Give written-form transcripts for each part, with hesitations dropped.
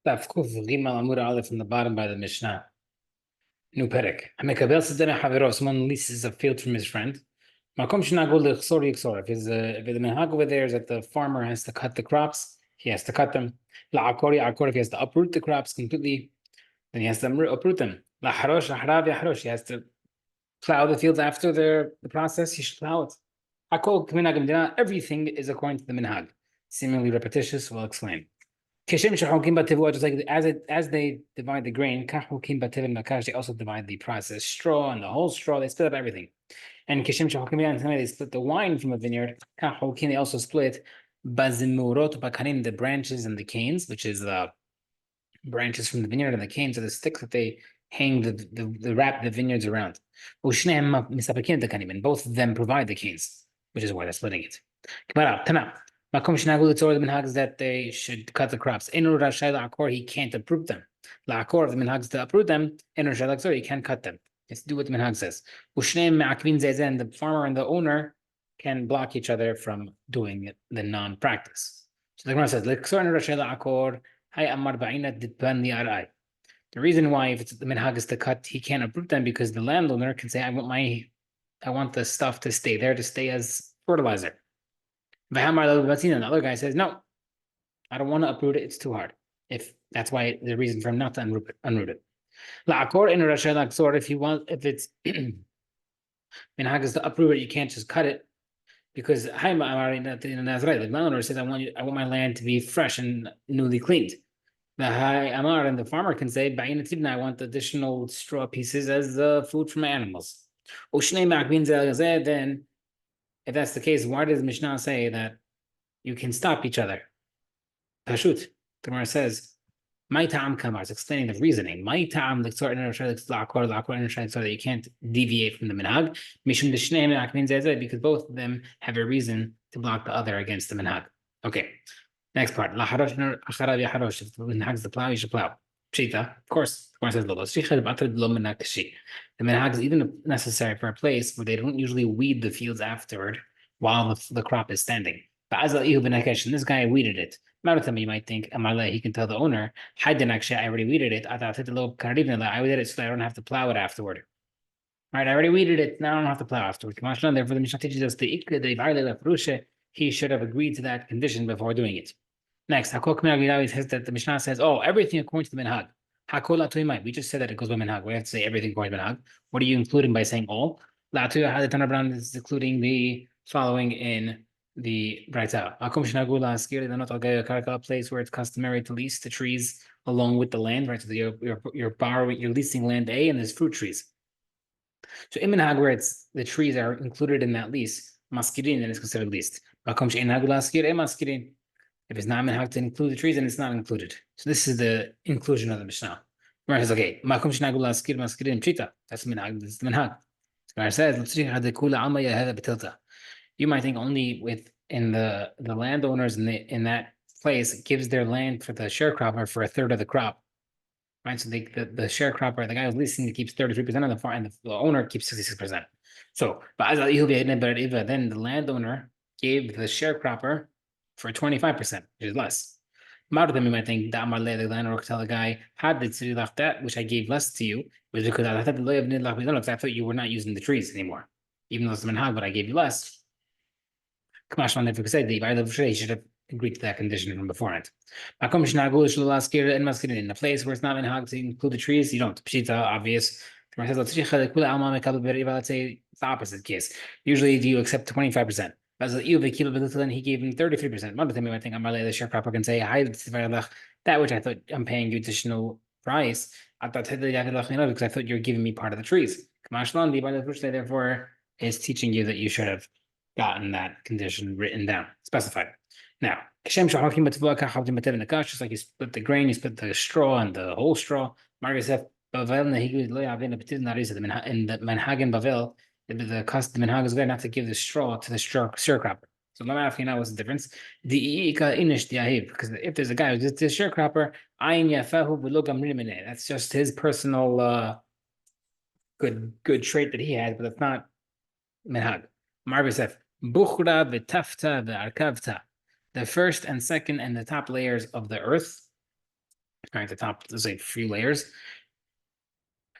Daf Kuf Gimel Amud Aleph from the bottom by the Mishnah. New Perek. Hamekabel Sedena Havero. Someone leases a field from his friend. Makom Shnagul Lechsor Yiksor. If the minhag over there is that the farmer has to cut the crops, he has to cut them. La'akori Akor. If he has to uproot the crops completely, then he has to uproot them. La'harosh Laharav Yaharosh. He has to plow the fields after the process. He should plow it. Hakol Kminag Medina. Everything is according to the minhag. Seemingly repetitious. We'll explain. Just like as they divide the grain, they also divide the processed straw and the whole straw. They split up everything. And they split the wine from a vineyard. They also split the branches and the canes, which is the branches from the vineyard, and the canes are the sticks that they hang the wrap the vineyards around. And both of them provide the canes, which is why they're splitting it. The minhag is that they should cut the crops. He can't uproot them. If the minhag is to uproot them, he can't cut them. Let's do what the minhag says. And the farmer and the owner can block each other from doing the non-practice. So the Gemara says, the reason why if it's the minhag is to cut, he can't uproot them because the landowner can say, I want the stuff to stay there, to stay as fertilizer. And the other guy says, no, I don't want to uproot it. It's too hard. If that's why the reason for him not to unroot it. If it's minhag is to uproot it, you can't just cut it because the landowner says, I want my land to be fresh and newly cleaned. And the farmer can say, I want additional straw pieces as food for my animals. Then if that's the case, why does Mishnah say that you can stop each other? Pashut. The Gemara says, "My ta'am kamar." It's explaining the reasoning. My ta'am so that you can't deviate from the minhag. Because both of them have a reason to block the other against the minhag. Okay. Next part. If the minhag is the plow, you should plow. Pshita, of course. The Gemara says, the minhag is even necessary for a place where they don't usually weed the fields afterward while the crop is standing. But this guy weeded it. You might think, he can tell the owner, I already weeded it. I did it so I don't have to plow it afterward. All right, I already weeded it. Now I don't have to plow afterward. Therefore, the Mishnah teaches us he should have agreed to that condition before doing it. Next, says that the Mishnah says, everything according to the minhag. We just said that it goes by minhag. We have to say everything according to minhag. What are you including by saying all? Is including the following in the Braita. A place where it's customary to lease the trees along with the land, right? So you're leasing land A and there's fruit trees. So in minhag, where the trees are included in that lease, maskirin, then it's considered leased. If it's not minhag to include the trees, then it's not included. So this is the inclusion of the Mishnah. Gemara says, okay, that's minhag. That's the minhag. Gemara says, you might think only in the landowners in that place gives their land for the sharecropper for a third of the crop, right? So the sharecropper, the guy who's leasing, keeps 33% of the farm, and the owner keeps 66%. So, then the landowner gave the sharecropper for 25%, which is less. You might think the landlord could tell the guy, that which I gave less to you was because I thought you were not using the trees anymore, even though it's minhag, but I gave you less. He should have agreed to that condition from beforehand. In a place where it's not minhag to include the trees, you don't. Pshita, obvious. Let's say it's the opposite case. Usually, do you accept 25%? Then he gave him 33%. I think the sharecropper can say, that which I thought I'm paying you additional price, because I thought you're giving me part of the trees. Therefore, is teaching you that you should have gotten that condition written down, specified. Now, just like you split the grain, you split the straw and the whole straw. Margaret said, in the Manhag in Bavel, the custom minhag is not to give the straw to the sharecropper. So let me ask you now what's the difference? Because if there's a guy who's just a sharecropper, that's just his personal good trait that he has, but it's not minhag. Margaret said, Bukhra v'tafta v'arkavta. The first and second and the top layers of the earth, All right, the top, there's like a few layers.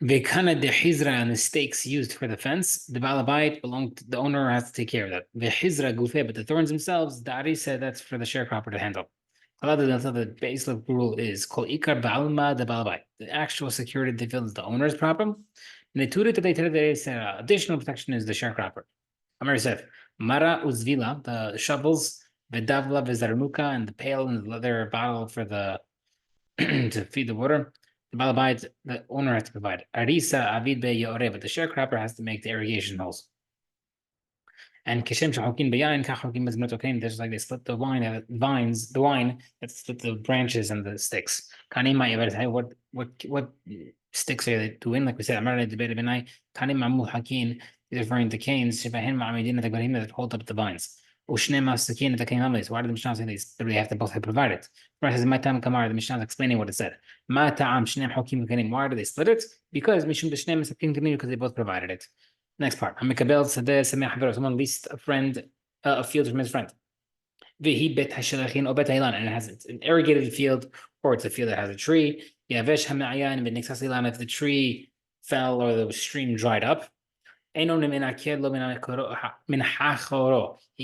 Vekana de hizra and the stakes used for the fence, the balabite belong to the owner has to take care of that. Vehizra gufe, but the thorns themselves, Dari said that's for the sharecropper to handle. The basic rule is kol ikar balma the balabite. The actual security of the field is the owner's problem. And the tutor they said additional protection is the sharecropper. Amar Yosef, Mara uzvila, the shovels, Vedavla vizarmuka, and the pail and the leather bottle for the to feed the water. The balabite, the owner has to provide. Arisa avid be yore, but the sharecropper has to make the irrigation holes. And kishem shahokin beyain kachokin mezmetokain. There's like they split the wine, vines, the wine that split the branches and the sticks. Kanima yavar, what sticks are they doing? Like we said, Amar debate benai kanim mamul hakin is referring to canes. Shebahin ma'amidin the garim that hold up the vines. Ushne masakin the king families. Why did the Mishnah say these? They have to both have provided. Right, says my time kamar. The Mishnah is explaining what it said. Ma ta'am shneim hakim kanim. Why do they split it? Because mishum b'shneim masakin kanim because they both provided it. Next part. Someone leased a friend a field from his friend. And it has an irrigated field, or it's a field that has a tree. If the tree fell or the stream dried up, he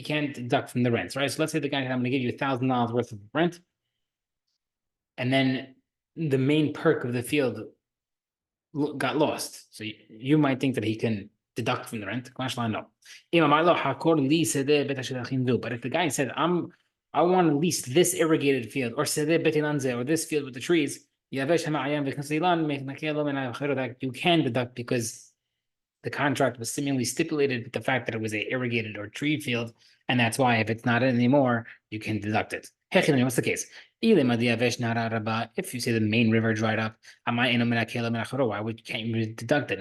can't deduct from the rent, right? So let's say the guy said, I'm going to give you $1,000 worth of rent. And then the main perk of the field got lost. So you might think that he can deduct from the rent. No. But if the guy said, I want to lease this irrigated field, or this field with the trees, you can deduct because the contract was seemingly stipulated with the fact that it was a irrigated or tree field, and that's why if it's not anymore, you can deduct it. What's the case? If you say the main river dried up, why can't you deduct it?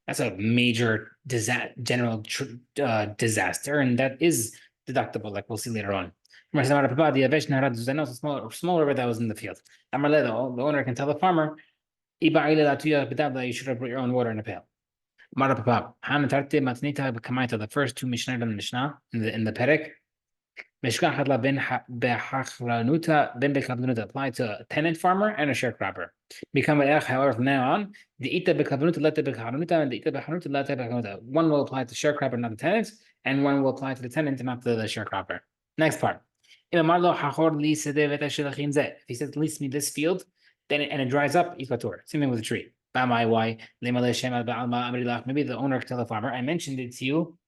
That's a major general disaster, and that is deductible, like we'll see later on. There's a small river that was in the field. The owner can tell the farmer, you should have brought your own water in a pail. The first two Mishnah in the Mishnah in the Perek. Apply to a tenant farmer and a sharecropper. However, from now on, one will apply to sharecropper, not the tenant, and one will apply to the tenant and not the sharecropper. Next part. If he says, lease me this field, then it dries up, same thing with a tree. Why? Maybe the owner can tell the farmer, I mentioned it to you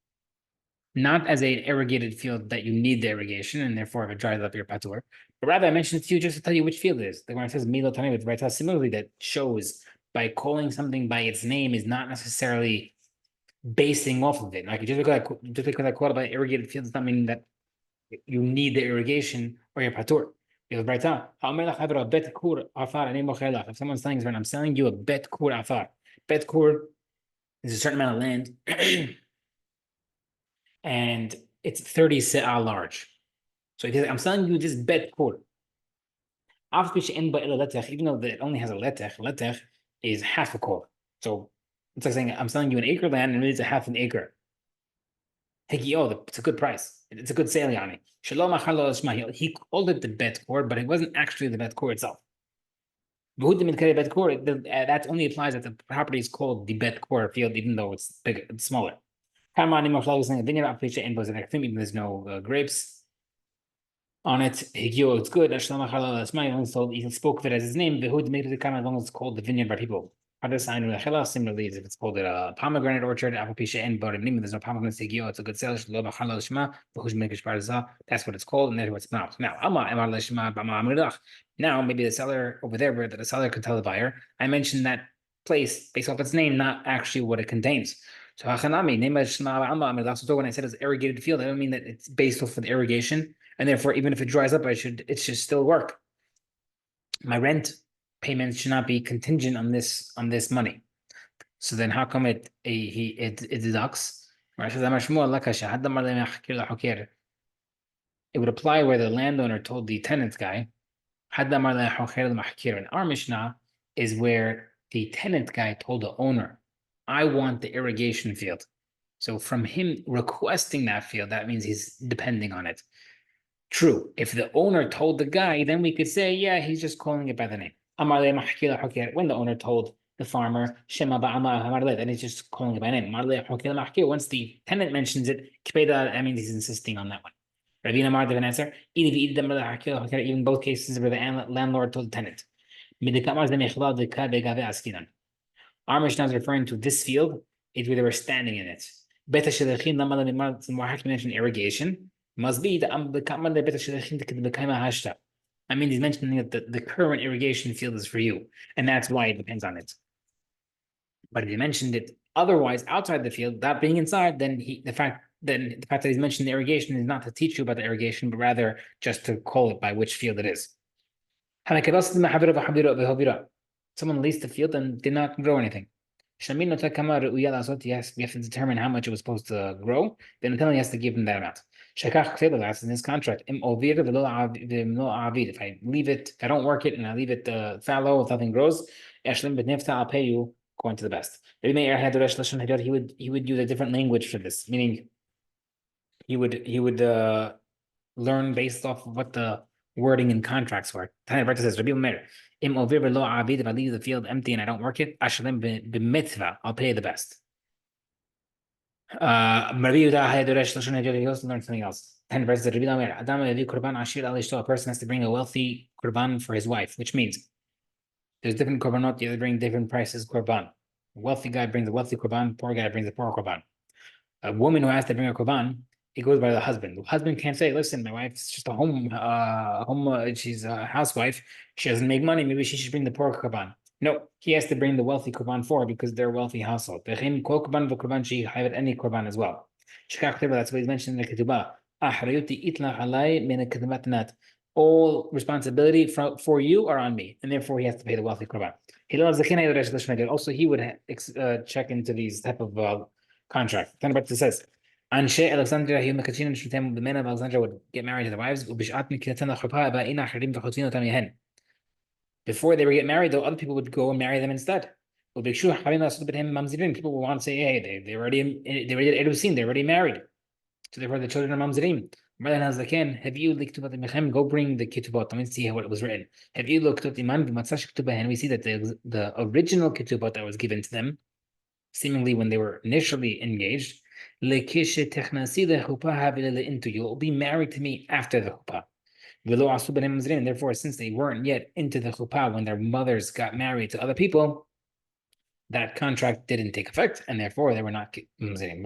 not as an irrigated field that you need the irrigation, and therefore if it dries up, your patur. But rather, I mentioned it to you just to tell you which field it is. The one says Milo Tani with Raita, similarly, that shows by calling something by its name is not necessarily basing off of it. Like just because I call it by irrigated field does not mean that you need the irrigation or your patur. If someone's telling you, I'm selling you a bet kur afar. Bet kur is a certain amount of land. And it's 30 se'ah large. So if he's like, I'm selling you this bet kur. Even though it only has a letech is half a kur. So it's like saying, I'm selling you an acre land and it's a half an acre. It's a good price. It's a good sale, Yani. He called it the bet kur, but it wasn't actually the bet kur itself. That only applies that the property is called the bet kur field, even though it's bigger, it's smaller. There's no grapes on it. It's good. He spoke of it as his name. As long as it's called the vineyard by people. Similarly, if it's called a pomegranate orchard, there's no pomegranates. It's a good sale. That's what it's called, and that's what it's pronounced. Now, maybe the seller over there, where the seller could tell the buyer, I mentioned that place based off its name, not actually what it contains. So when I said it's irrigated field, I don't mean that it's based off of the irrigation, and therefore even if it dries up, it should still work. My rent payments should not be contingent on this money. So then how come it deducts? It would apply where the landowner told the tenant guy. And our Mishnah is where the tenant guy told the owner, I want the irrigation field. So from him requesting that field, that means he's depending on it. True. If the owner told the guy, then we could say, yeah, he's just calling it by the name. When the owner told the farmer, Shema then he's just calling it by name. Once the tenant mentions it, that means he's insisting on that one. Ravina Mar an answer. Even both cases where the landlord told the tenant. Our Mishnah is referring to this field, it's where they were standing in it. Beta Shilachin, mentioned irrigation. Must be the Beta Shilachin. I mean, he's mentioning that the current irrigation field is for you, and that's why it depends on it. But if he mentioned it otherwise outside the field, that being inside, then the fact that he's mentioned the irrigation is not to teach you about the irrigation, but rather just to call it by which field it is. Someone leased the field and did not grow anything. Yes, we have to determine how much it was supposed to grow. Then the tenant has to give him that amount. That's in his contract. If I leave it, if I don't work it and I leave it fallow, if nothing grows, I'll pay you according to the best. He would use a different language for this, meaning he would learn based off of what the wording in contracts were. Tanya Berta says, Rabbi Meir, if I leave the field empty and I don't work it, I'll pay the best. Rabbi Yehuda he also learned something else. 10 verses. A person has to bring a wealthy korban for his wife, which means there's different korbanot, you bring different prices korban. A wealthy guy brings a wealthy korban, poor guy brings a poor korban. A woman who has to bring a korban, it goes by the husband. The husband can't say, "Listen, my wife's just a she's a housewife. She doesn't make money. Maybe she should bring the poor korban." No, he has to bring the wealthy korban for her because they're a wealthy household. Any korban as well. That's what he's mentioned in the ketubah. All responsibility for you are on me, and therefore he has to pay the wealthy korban. Also, he would check into these type of contract. It says, Anshe Alexandria, the men of Alexandria would get married to their wives. Before they would get married, though, other people would go and marry them instead. People would want to say, hey, they already they're already married. So therefore the children are mamzerim. Have you looked at the go bring the ketubot? Let me see what it was written. Have you looked at the man and we see that the original ketubot that was given to them, seemingly when they were initially engaged, you'll be married to me after the chuppah. And therefore, since they weren't yet into the chuppah when their mothers got married to other people, that contract didn't take effect, and therefore they were not mamzerim.